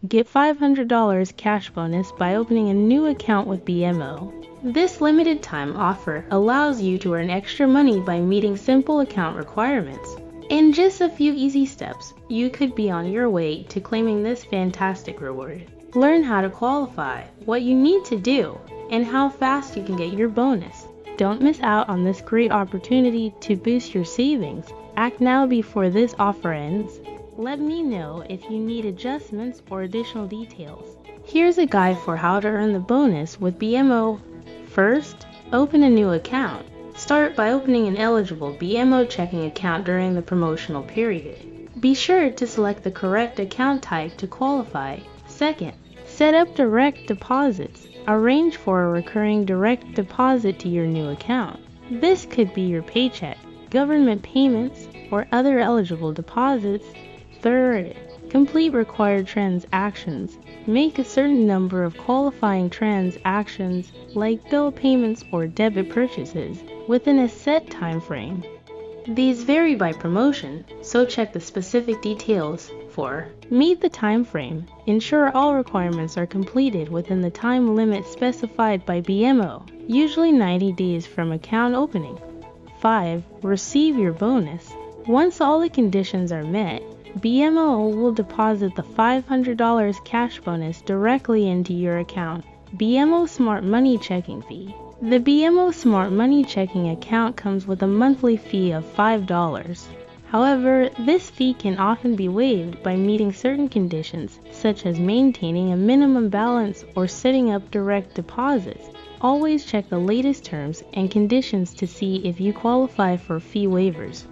Get $500 cash bonus by opening a new account with BMO. This limited time offer allows you to earn extra money by meeting simple account requirements. In just a few easy steps, you could be on your way to claiming this fantastic reward. Learn how to qualify, what you need to do, and how fast you can get your bonus. Don't miss out on this great opportunity to boost your savings. Act now before this offer ends. Let me know if you need adjustments or additional details. Here's a guide for how to earn the bonus with BMO. First, open a new account. Start by opening an eligible BMO checking account during the promotional period. Be sure to select the correct account type to qualify. Second, set up direct deposits. Arrange for a recurring direct deposit to your new account. This could be your paycheck, government payments, or other eligible deposits. Third, complete required transactions. Make a certain number of qualifying transactions like bill payments or debit purchases within a set time frame. These vary by promotion, so check the specific details for. Meet the time frame. Ensure all requirements are completed within the time limit specified by BMO, usually 90 days from account opening. 5. Receive your bonus. Once all the conditions are met, BMO will deposit the $500 cash bonus directly into your account. BMO Smart Money Checking Fee. The BMO Smart Money Checking account comes with a monthly fee of $5. However, this fee can often be waived by meeting certain conditions, such as maintaining a minimum balance or setting up direct deposits. Always check the latest terms and conditions to see if you qualify for fee waivers.